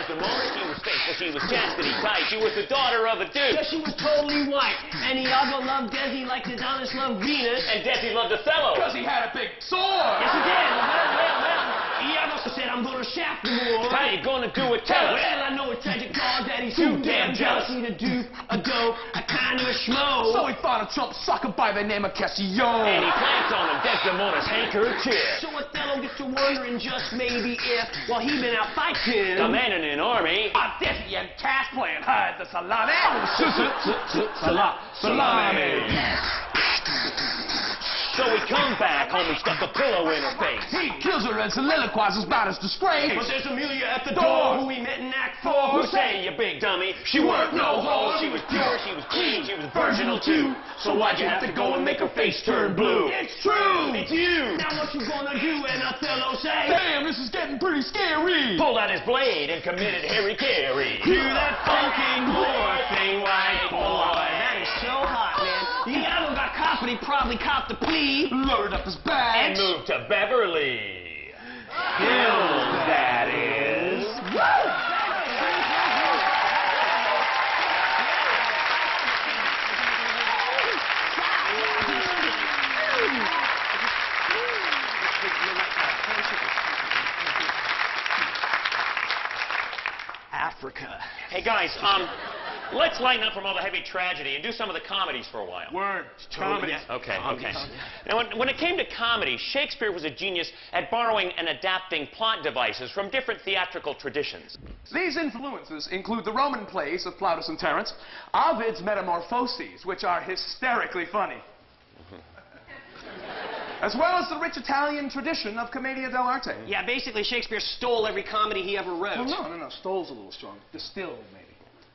Desdemona, she was faithful, she was chastity tight. She was the daughter of a duke. Yeah, she was totally white. And Iago loved Desi like Adonis loved Venus. And Desi loved Othello. Because he had a big sword. Yes, he did. Well. Iago said, I'm gonna shaft him more. How you gonna do it? Tell us. Well, I know a tragic cause that he's too damn jealous. He's a duke, a dope, a kind of a schmo. So he thought a chump sucker by the name of Cassio. And he plants on him Desdemona's handkerchief. So Othello gets to wondering just maybe if, while he been out fighting, commanding an army, Desi and Cass playing hide the salami. Salami. So he comes back home and stuck a pillow in her face. He kills her and soliloquizes about his disgrace. But there's Amelia at the door, who we met in Act 4. Who say, you big dummy, she weren't no hoe. She was pure, she was clean, she was virginal too. So why'd you have to go and make her face turn blue? It's true! It's you! Now what you gonna do? And Othello say, Damn, this is getting pretty scary. Pulled out his blade and committed Harry Carey. Do that funky war thing, white boy. That is so hot, man. Iago got caught, but he probably copped the plea. Loaded up his bag. And moved to Beverly Hills, that is. Africa. Hey guys, let's lighten up from all the heavy tragedy and do some of the comedies for a while. Word. Comedy. Okay. Now, when it came to comedy, Shakespeare was a genius at borrowing and adapting plot devices from different theatrical traditions. These influences include the Roman plays of Plautus and Terence, Ovid's Metamorphoses, which are hysterically funny, as well as the rich Italian tradition of Commedia dell'arte. Yeah, basically Shakespeare stole every comedy he ever wrote. Oh, no. Stole's a little strong. Distilled, maybe.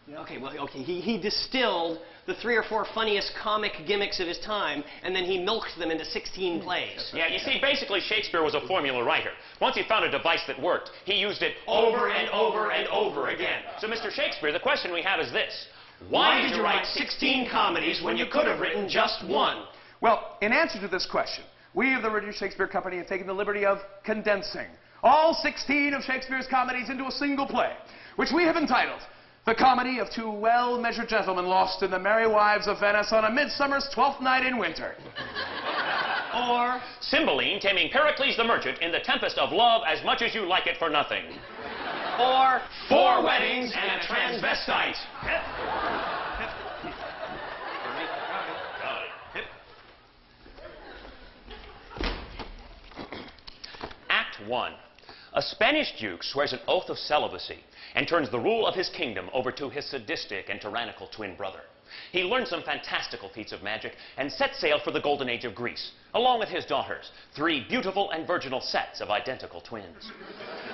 Yeah. Okay. He distilled the 3 or 4 funniest comic gimmicks of his time, and then he milked them into 16 plays. Yeah, you see, basically Shakespeare was a formula writer. Once he found a device that worked, he used it over and over and over again. So, Mr. Shakespeare, the question we have is this. Why did you write 16 comedies when you could have written just one? Well, in answer to this question, we of the Reduced Shakespeare Company have taken the liberty of condensing all 16 of Shakespeare's comedies into a single play, which we have entitled The Comedy of Two Well-Measured Gentlemen Lost in the Merry Wives of Venice on a Midsummer's 12th Night in Winter. Or Cymbeline taming Pericles the Merchant in the Tempest of Love as much as you like it for nothing. Or 4 Weddings and a Transvestite. Act 1. A Spanish duke swears an oath of celibacy and turns the rule of his kingdom over to his sadistic and tyrannical twin brother. He learns some fantastical feats of magic and sets sail for the golden age of Greece, along with his daughters, 3 beautiful and virginal sets of identical twins.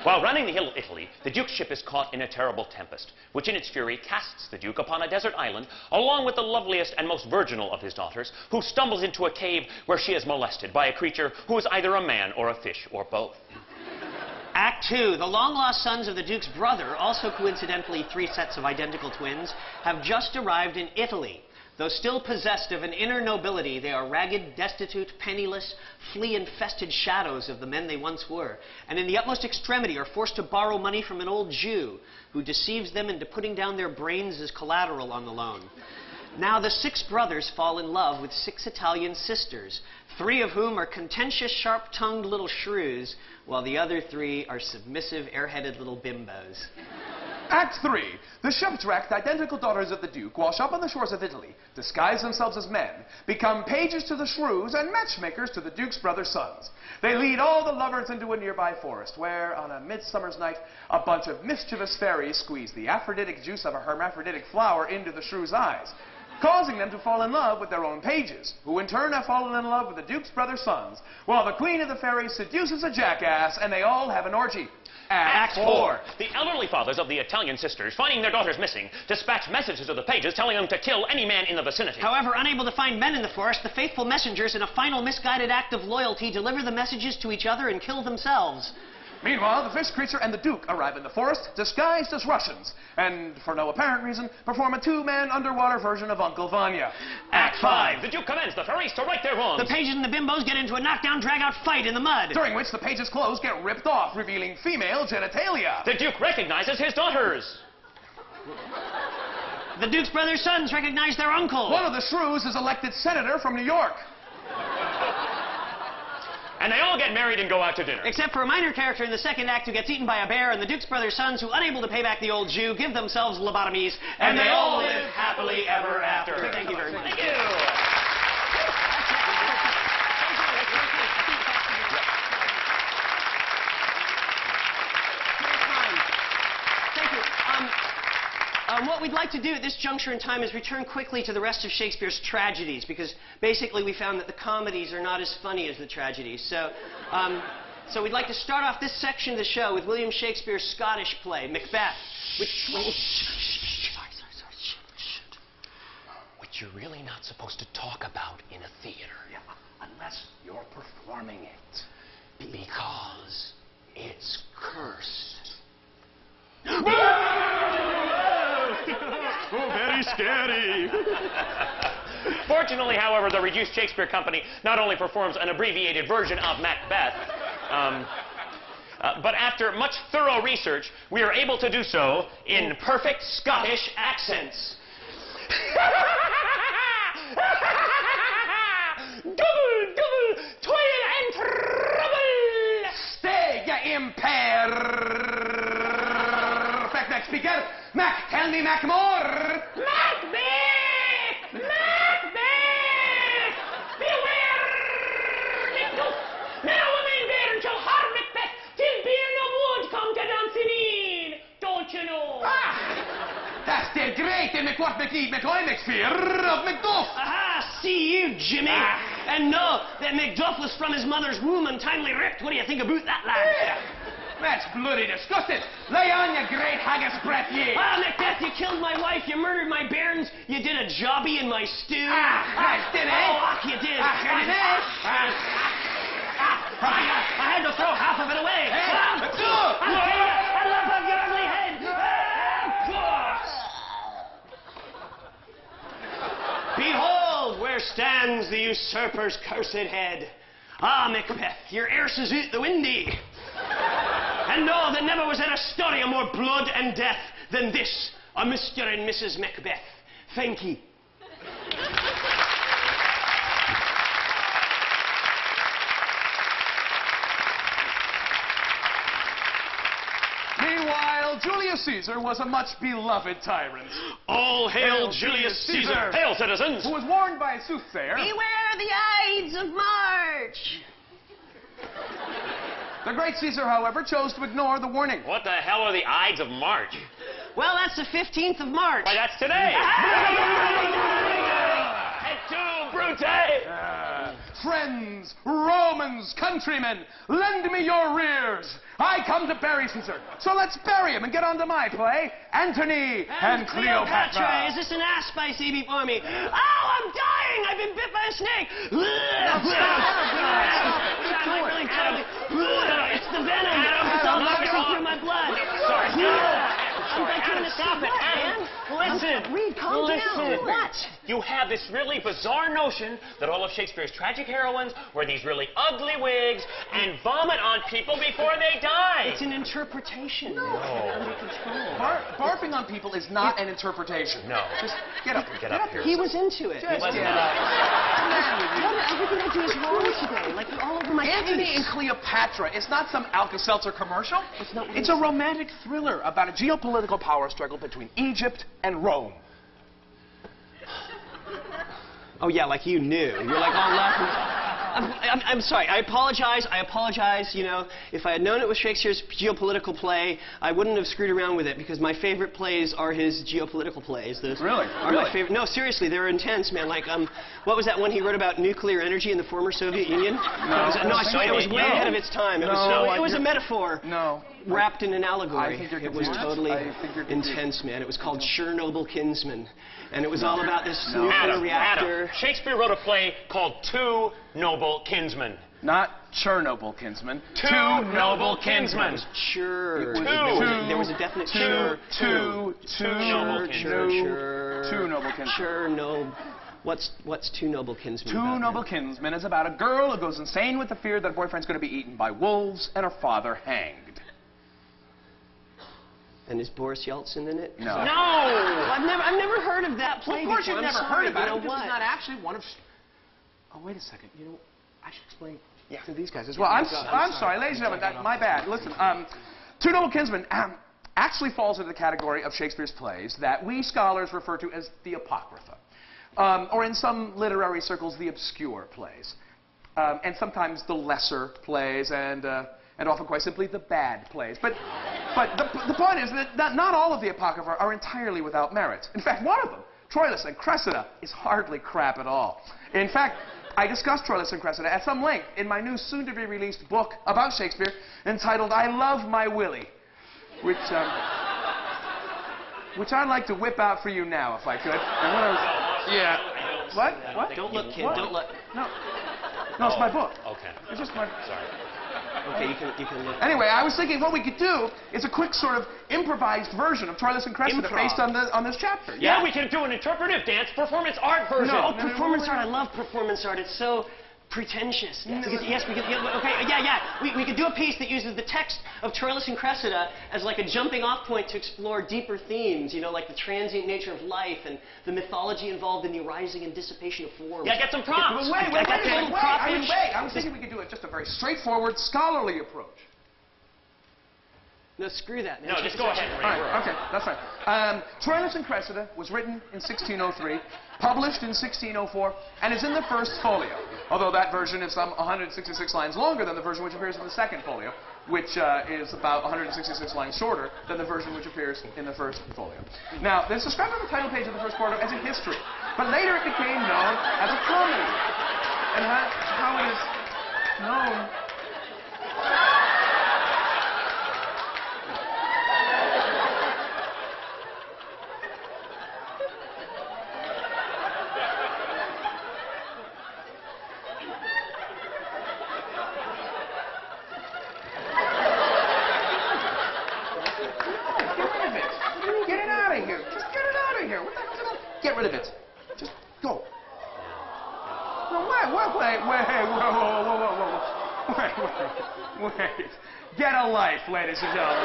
While running the hill of Italy, the duke's ship is caught in a terrible tempest, which in its fury casts the duke upon a desert island, along with the loveliest and most virginal of his daughters, who stumbles into a cave where she is molested by a creature who is either a man or a fish or both. Act 2. The long-lost sons of the Duke's brother, also coincidentally 3 sets of identical twins, have just arrived in Italy. Though still possessed of an inner nobility, they are ragged, destitute, penniless, flea-infested shadows of the men they once were, and in the utmost extremity are forced to borrow money from an old Jew, who deceives them into putting down their brains as collateral on the loan. Now the 6 brothers fall in love with 6 Italian sisters, 3 of whom are contentious, sharp-tongued little shrews, while the other 3 are submissive, air-headed little bimbos. Act 3. The shipwrecked identical daughters of the Duke, wash up on the shores of Italy, disguise themselves as men, become pages to the shrews and matchmakers to the Duke's brother sons. They lead all the lovers into a nearby forest, where, on a midsummer's night, a bunch of mischievous fairies squeeze the aphroditic juice of a hermaphroditic flower into the shrews' eyes, causing them to fall in love with their own pages, who in turn have fallen in love with the Duke's brother sons, while the Queen of the Fairies seduces a jackass, and they all have an orgy. Act 4. The elderly fathers of the Italian sisters, finding their daughters missing, dispatch messages to the pages telling them to kill any man in the vicinity. However, unable to find men in the forest, the faithful messengers, in a final misguided act of loyalty, deliver the messages to each other and kill themselves. Meanwhile, the fish creature and the Duke arrive in the forest, disguised as Russians, and, for no apparent reason, perform a two-man underwater version of Uncle Vanya. Act 5. The Duke commands the fairies to right their wrongs. The pages and the bimbos get into a knockdown, drag-out fight in the mud. During which the page's clothes get ripped off, revealing female genitalia. The Duke recognizes his daughters. The Duke's brother's sons recognize their uncle. One of the shrews is elected senator from New York. And they all get married and go out to dinner. Except for a minor character in the second act who gets eaten by a bear, and the Duke's brother's sons who, unable to pay back the old Jew, give themselves lobotomies. And they all live happily ever after. Thank you very much. Thank you. What we'd like to do at this juncture in time is return quickly to the rest of Shakespeare's tragedies, because basically we found that the comedies are not as funny as the tragedies. So we'd like to start off this section of the show with William Shakespeare's Scottish play, Macbeth, which you're really not supposed to talk about in a theater. Yeah, unless you're performing it. Because it's cursed. Oh, very scary. Fortunately, however, the Reduced Shakespeare Company not only performs an abbreviated version of Macbeth, but after much thorough research, we are able to do so in perfect Scottish accents. Double, toil and trouble! Stay, you imperfect Mac speaker. Mac, tell me Mac more. Macbeth! Macbeth! Beware! Macduff! Now a man there shall harm Macbeth till beer no wood come to dancing in. Don't you know? Ah! That's still great in McWhat McNeed McCoy McPhear of Macduff. Aha! See you, Jimmy! And know that Macduff was from his mother's womb untimely ripped. What do you think about that, lad? Yeah. That's bloody disgusting. Lay on, you great haggis breath, ye. Ah, Macbeth, you killed my wife, you murdered my bairns, you did a jobby in my stew. Christ, did it? Oh, you did. I had to throw half of it away. I love of your ugly head. Behold, where stands the usurper's cursed head. Ah, Macbeth, your erse is out the windy. And know that never was there a story of more blood and death than this of Mr. and Mrs. Macbeth. Thank ye. Meanwhile, Julius Caesar was a much beloved tyrant. All hail Julius Caesar! Hail, citizens! Who was warned by a soothsayer. Beware the Ides of March. The great Caesar, however, chose to ignore the warning. What the hell are the Ides of March? Well, that's the 15th of March. Why, that's today! Et tu, Brute! Friends, Romans, countrymen, lend me your rears. I come to bury Caesar, so let's bury him and get on to my play, Antony and Cleopatra. Is this an asp I see before me? Oh, I'm dying! I've been bit by a snake! It's the venom! It's all coursing through my blood! Sorry, Adam, stop it, Adam! Listen! Reed, calm down. What? You have this really bizarre notion that all of Shakespeare's tragic heroines wear these really ugly wigs and vomit on people before they die. It's an interpretation. No. Under control. Barfing on people is not an interpretation. No. Just get up. Get up here. He was into it. Just wasn't get it? up. Everything I do is wrong today. Like you're all over my Antony face. and Cleopatra is not some Alka-Seltzer commercial. It's not what It's a romantic thriller about a geopolitical power struggle between Egypt and Rome. Oh, yeah, like you knew. You're like all laughing. I'm sorry. I apologize. You know, if I had known it was Shakespeare's geopolitical play, I wouldn't have screwed around with it because my favorite plays are his geopolitical plays. Those Really? Are my favorite. No, seriously, they're intense, man. Like, what was that one he wrote about nuclear energy in the former Soviet Union? I saw it. It was way ahead of its time. It was a metaphor. No. Wrapped in an allegory. I think you're It was confused. totally I think you're confused. intense, man. It was called Chernobyl Kinsman. And it was all about this nuclear reactor. Adam, Shakespeare wrote a play called Two Noble Kinsmen. Not Chernobyl kinsman. Two noble kinsmen. Sure. There was a definite Two noble kinsmen. Two noble kinsmen. Sure, no. What's two noble kinsmen? Two Noble Kinsmen is about a girl who goes insane with the fear that her boyfriend's going to be eaten by wolves and her father hanged. And is Boris Yeltsin in it? No. No! I've never heard of that play. Of course before. you've I'm never sorry, heard about you it. know This is what? not actually one of... Oh, wait a second. You know, I should explain to these guys as well. I'm sorry, ladies and gentlemen. My bad. Listen, Two Noble Kinsmen actually falls into the category of Shakespeare's plays that we scholars refer to as the Apocrypha. Or in some literary circles, the obscure plays. And sometimes the lesser plays, and often quite simply the bad plays. But the point is that not all of the Apocrypha are entirely without merit. In fact, one of them, Troilus and Cressida, is hardly crap at all. In fact, I discussed Troilus and Cressida at some length in my new soon-to-be-released book about Shakespeare entitled I Love My Willie, which I'd like to whip out for you now, if I could. Yeah. What? What? Don't look, kid. What? Don't look. No, it's my book. Okay. It's just my... Sorry. Okay, you can look. Anyway, I was thinking what we could do is a quick sort of improvised version of Troilus and Cressida based on this chapter. Yeah, we can do an interpretive dance performance art version. No. Performance art. I love performance art. It's so pretentious. Yes, we could. We could do a piece that uses the text of Troilus and Cressida as like a jumping-off point to explore deeper themes. You know, like the transient nature of life and the mythology involved in the arising and dissipation of forms. Yeah, get some props. Wait. I was thinking we could do just a very straightforward, scholarly approach. No, screw that. Man. No, just go ahead. All right, okay, that's fine. Troilus and Cressida was written in 1603, published in 1604, and is in the first folio. Although that version is some 166 lines longer than the version which appears in the second folio, which is about 166 lines shorter than the version which appears in the first folio. Now, it's described on the title page of the first folio as a history, but later it became known as a comedy. And how it is known... Get rid of it. Just go. No, wait. Get a life, ladies and gentlemen.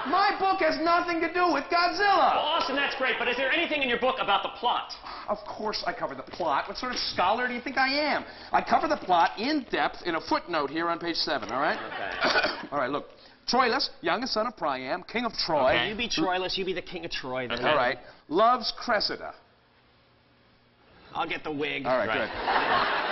My book has nothing to do with Godzilla. Well, Austin, that's great, but is there anything in your book about the plot? Of course I cover the plot. What sort of scholar do you think I am? I cover the plot in depth in a footnote here on page 7, all right? Okay. All right, look. Troilus, youngest son of Priam, king of Troy. Okay. You be Troilus, you be the king of Troy. Then. Okay. All right. Loves Cressida. I'll get the wig. All right, Right. good.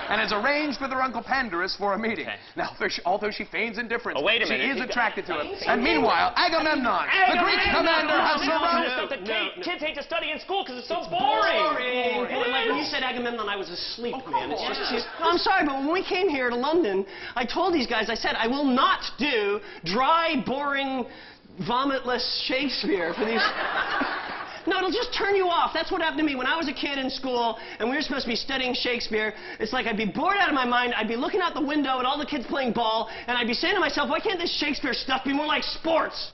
And has arranged with her uncle Pandarus for a meeting. Okay. Now, although she feigns indifference, Oh, wait a she minute. is attracted to him. And meanwhile, Agamemnon, the Greek commander, has surrounded... Kids hate to study in school because it's so boring. Like when you said Agamemnon, I was asleep, man. It's just, I'm sorry, but when we came here to London, I told these guys, I said, I will not do dry, boring, vomitless Shakespeare for these... No, it'll just turn you off. That's what happened to me when I was a kid in school and we were supposed to be studying Shakespeare. It's like I'd be bored out of my mind. I'd be looking out the window at all the kids playing ball, and I'd be saying to myself, why can't this Shakespeare stuff be more like sports?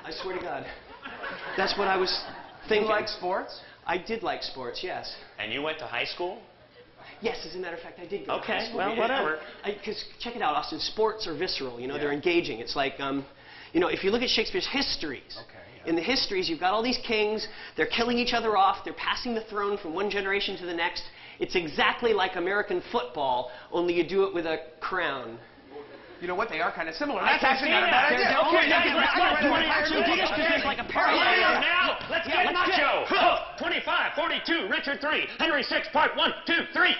I swear to God. That's what I was thinking. You like sports? I did like sports, yes. And you went to high school? Yes, as a matter of fact, I did go to high Okay, school. well, whatever. Because check it out, Austin. Sports are visceral. You know, they're engaging. It's like, you know, if you look at Shakespeare's histories, in the histories, you've got all these kings. They're killing each other off. They're passing the throne from one generation to the next. It's exactly like American football, only you do it with a crown. You know what? They are kind of similar. I That's can actually see not a that. bad idea. Okay, Okay, guys, You want to actually do this because there's like a parallel. Now, let's get macho. 25, 42, Richard 3, Henry 6, part 1, 2, 3.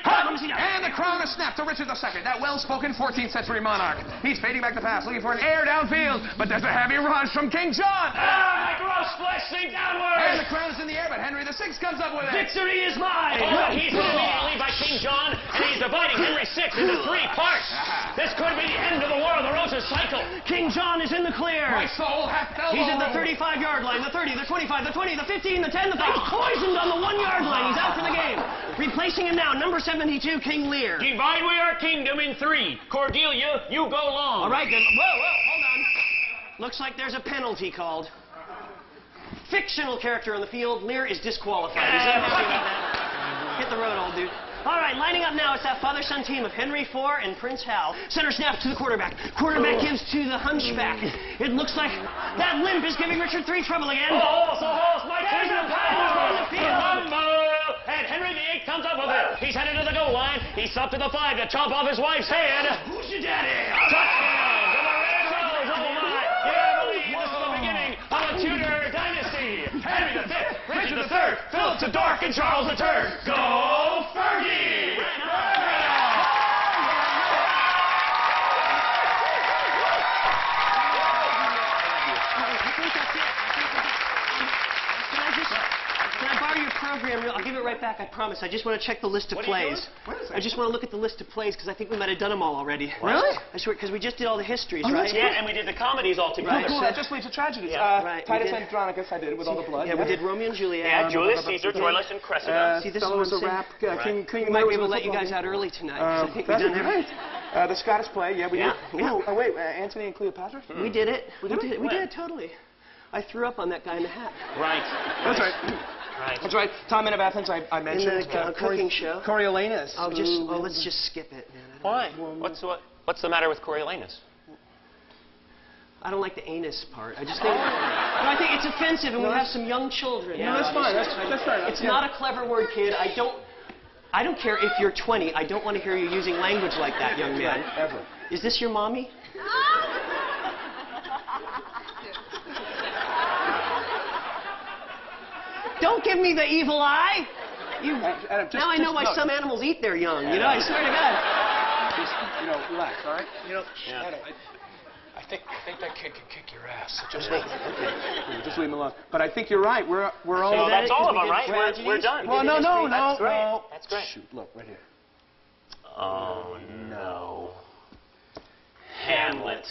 And the crown is snapped to Richard II, that well-spoken 14th century monarch. He's fading back the pass, looking for an air downfield, but there's a heavy rush from King John. Ah, my Horse flesh sink downward! And the crown is in the air, but Henry VI comes up with it. Victory is mine! Oh, he's hit immediately by King John, and he's dividing Henry VI into 3 parts. This could be the end of the War of the Roses cycle. King John is in the clear. My soul hath fell. He's at the 35-yard line, the 30, the 25, the 20, the 15, the 10, the 5. He's poisoned on the 1-yard line. He's out for the game. Replacing him now, number 72, King Lear. Divide we our kingdom in 3. Cordelia, you go long. All right, then. Whoa, hold on. Looks like there's a penalty called. Fictional character on the field. Lear is disqualified. He's unhappy about that. Hit the road, old dude. All right, lining up now is that father-son team of Henry IV and Prince Hal. Center snap to the quarterback. Quarterback gives to the hunchback. It looks like that limp is giving Richard III trouble again. Oh, my There's a pass on the field. And Henry VIII comes up with it. He's headed to the goal line. He's up to the 5 to chop off his wife's head. Who's your daddy? Touchdown to the Red Rose. Oh, my. Yeah, believe this is the beginning of a Tudor dynasty. Henry V, Richard III, Philip the Dark, and Charles III. Go Fergie! Can I borrow your program? I'll give it right back, I promise. I just want to check the list of plays. I just want to look at the list of plays because I think we might have done them all already. Really? I swear, because we just did all the histories, right? Yeah, and we did the comedies all together. Right. Cool, that just leads to tragedies. Right, Titus we did. Andronicus I did with all the blood. Yeah, we did Romeo and Juliet. Yeah, Julius Caesar, Troilus, and Cressida. See, this Fellow is was what a I'm rap. saying. King We might be able to Lear was let a you guys football out early tonight. 'Cause I think we've That's done everything. great. The Scottish play, yeah, we did. Yeah. Ooh, oh, wait, Antony and Cleopatra? We did it. We did did it? We When? did, totally. I threw up on that guy in the hat. Right. That's right. Right. That's right. Tom of Athens, I mentioned. In the cooking show. Coriolanus. Let's just skip it, man. Why? What's the matter with Coriolanus? I don't like the anus part. I just think, I think it's offensive, and we have some young children. No, that's fine. That's fair enough. It's not a clever word, kid. I don't care if you're 20. I don't want to hear you using language like that, young man. Right, ever. Is this your mommy? Don't give me the evil eye. Adam, Now I know why some animals eat their young. You know, I swear to God. Just, relax, all right? Yeah. Adam, I think that kid can kick your ass. So just wait. Just leave him alone. But I think you're right. We're all. So that's all of we them, did right? tragedies. We're done. Well, no. That's great. No. That's great. Shoot, look right here. Oh, no. Hamlet.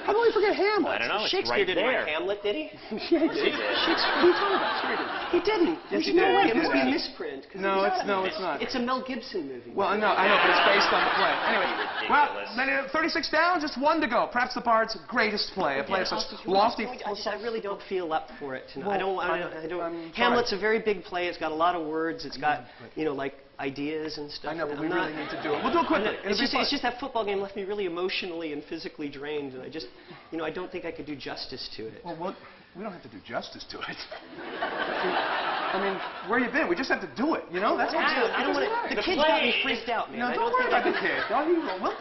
How do we forget Hamlet? I don't know. It's Shakespeare right didn't there. write Hamlet, did he? Yeah, he did. Shakespeare. What are you talking about? Sure he did. He didn't. Yes, There's he no did. way. He It must did. be a misprint. No, it's not. It's a Mel Gibson movie. Well, no, I know, but it's based on the play. Anyway, well, then 36 down, just 1 to go. Perhaps the Bard's greatest play, a play of such lofty. I really don't feel up for it tonight. Well, I don't. I'm Hamlet's a very big play. It's got a lot of words. It's got, like ideas and stuff. I know, but we I'm really not- need to do it. We'll do it quickly. It's just that football game left me really emotionally and physically drained, and I just, I don't think I could do justice to it. Well, we don't have to do justice to it. I mean, where you been? We just have to do it. That's what I don't want to. The kids got me freaked out, man. No, I don't worry think I about the could-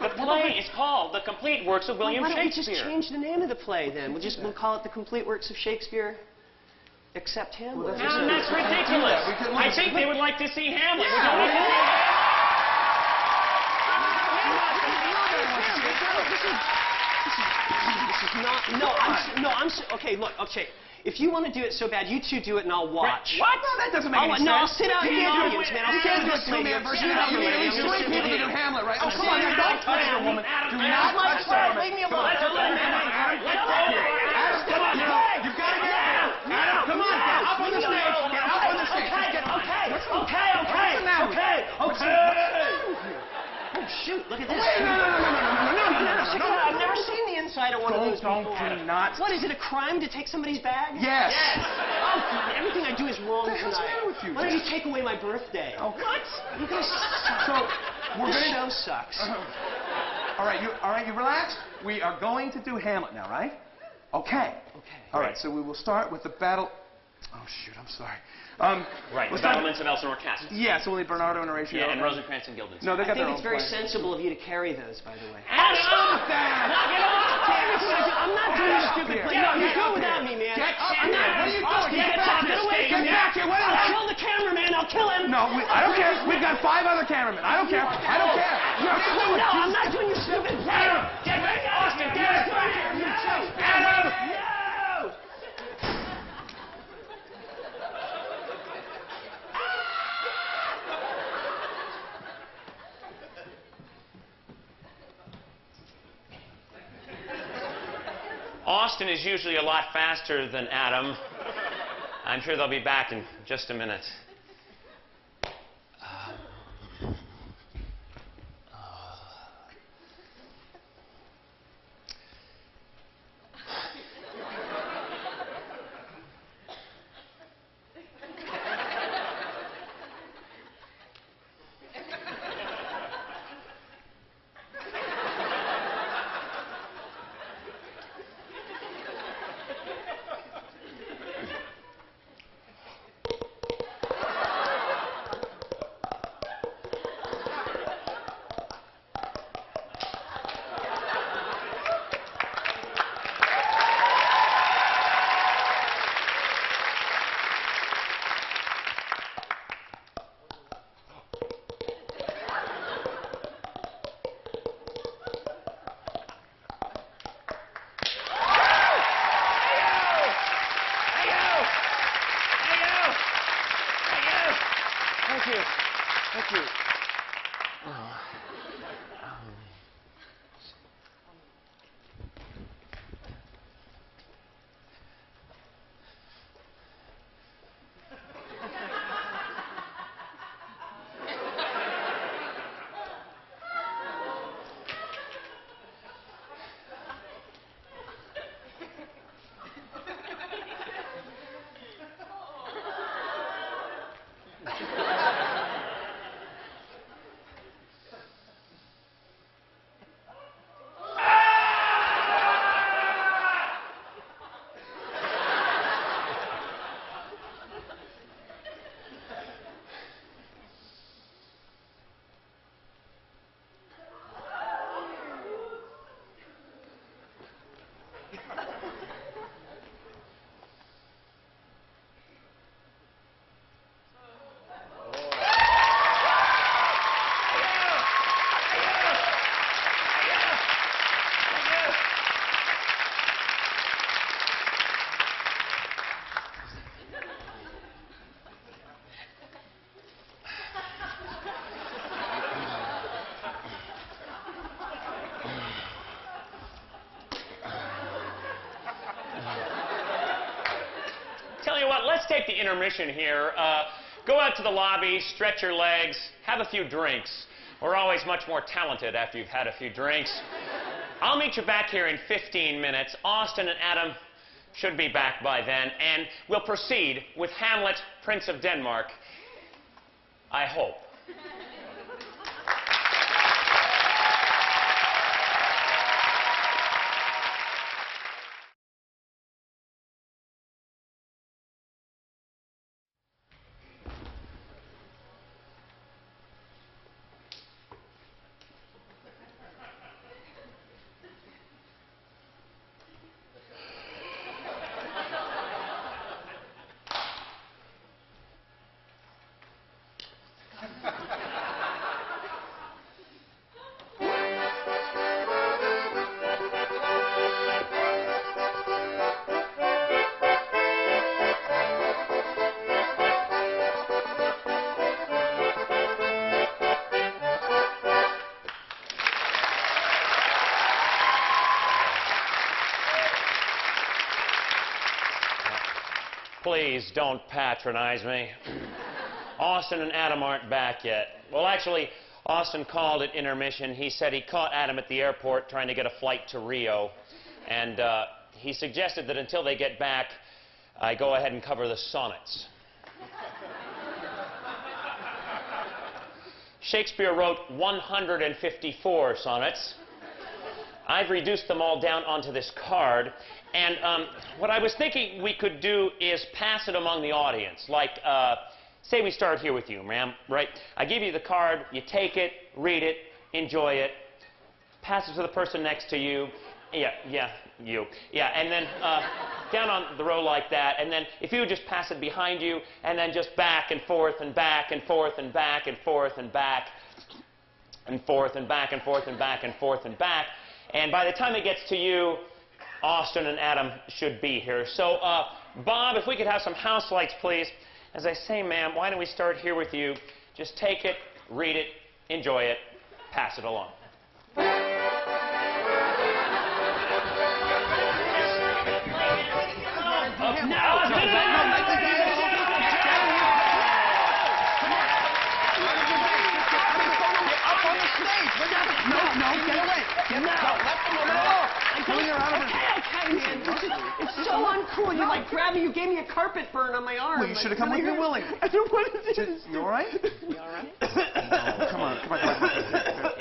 kid. The play is called The Complete Works of William Why don't we Shakespeare. just change the name of the play then? We'll call it The Complete Works of Shakespeare, except Hamlet. That's ridiculous. I think they would like to see Hamlet. We don't need to see Okay, look, okay. If you want to do it so bad, you two do it and I'll watch. What? No, that doesn't make any sense. No, I'll sit out in the audience, man. You can't do a two-man version. You need 3 people to do Hamlet, right? Oh, come on, now, don't touch the woman. Do not touch the woman. Leave me alone. Come on, Adam, you've got to get out. Adam, come on, get up on the stage. Get up on the stage. Oh, shoot, look at this. No. I've never seen the inside of one of those before. Do not. What, is it a crime to take somebody's bag? Yes. Oh, everything I do is wrong What the hell's the tonight. matter with you? Why don't you take away my birthday? Oh, What? You guys suck. So, we're This going show sucks. All right, you relax. We are going to do Hamlet now, right? Okay. All right, so we will start with the battle. Oh, shoot, I'm sorry. Right, the battlements of Elsinore Castle. Yes, only Bernardo and Horatio. Yeah, and Rosencrantz and Guildenstern. No, they got I think their it's own very play. sensible of you to carry those, by the way. Stop that! I'm not doing Get up stupid here. things. No, you Get go up without here. me, man. Get up I'm here. not. What are you doing? Get back. Get away from me. Get back here. What I'll is kill the cameraman. I'll kill him. No, I don't care. We've got 5 other cameramen. I don't care. No, I'm not doing your stupid thing. Get back, Austin! Get back here! No. Adam! No. Austin is usually a lot faster than Adam. I'm sure they'll be back in just a minute. Thank you. Tell you what, let's take the intermission here. Go out to the lobby, stretch your legs, have a few drinks. We're always much more talented after you've had a few drinks. I'll meet you back here in 15 minutes. Austin and Adam should be back by then, and we'll proceed with Hamlet, Prince of Denmark. I hope. Please don't patronize me. Austin and Adam aren't back yet. Well, actually, Austin called at intermission. He said he caught Adam at the airport trying to get a flight to Rio. And he suggested that until they get back, I go ahead and cover the sonnets. Shakespeare wrote 154 sonnets. I've reduced them all down onto this card. And what I was thinking we could do is pass it among the audience. Like, say we start here with you, ma'am, right? I give you the card, you take it, read it, enjoy it, pass it to the person next to you. Yeah, you. Yeah, and then down on the row like that, and then if you would just pass it behind you, and then just back and forth and back and forth and back and forth and back and forth and back and forth and back and forth and back. And by the time it gets to you, Austin and Adam should be here. So, Bob, if we could have some house lights, please. As I say, ma'am, why don't we start here with you? Just take it, read it, enjoy it, pass it along. cool. You like grabbed me. You gave me a carpet burn on my arm. Well, you should have come with me willingly. I don't want to do this. You all right? You all right? Oh, come on.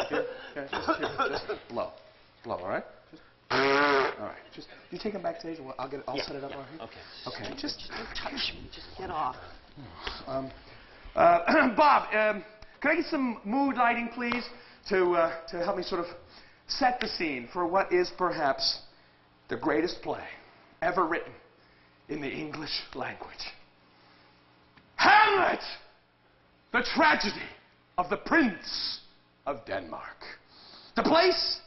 Here. Just blow, all right? All right. Just you take him backstage, and I'll set it up right here. Okay. Okay. Just Don't touch me. Just get off. Bob, can I get some mood lighting, please, to help me sort of set the scene for what is perhaps the greatest play ever written in the English language. Hamlet! The tragedy of the Prince of Denmark. The place?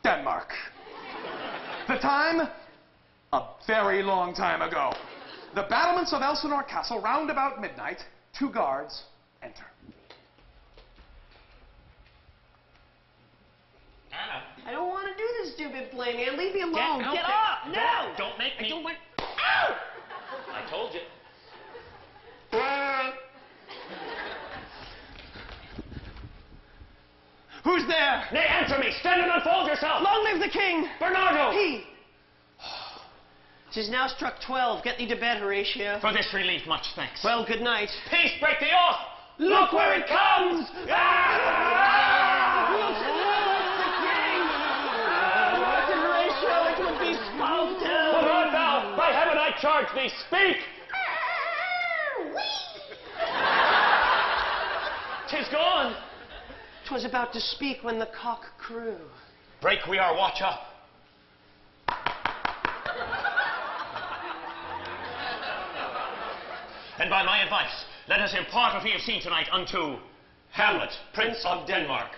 Denmark. The time? A very long time ago. The battlements of Elsinore Castle, round about midnight, 2 guards enter. Anna. I don't want to do this stupid play, man. Leave me alone. Get out Get there. off. No. Don't make me. I don't want. Ow! I told you. Who's there? Nay, answer me. Stand and unfold yourself. Long live the king. Bernardo. He. 'Tis now struck 12. Get thee to bed, Horatio. For this relief, much thanks. Well, good night. Peace, break thee off. Look where it comes. Horatio, it would be spoken. What art thou? By heaven, I charge thee. Speak. 'Tis gone. 'Twas about to speak when the cock crew. Break we our watch up. And by my advice, let us impart what we have seen tonight unto Hamlet, Prince of Denmark.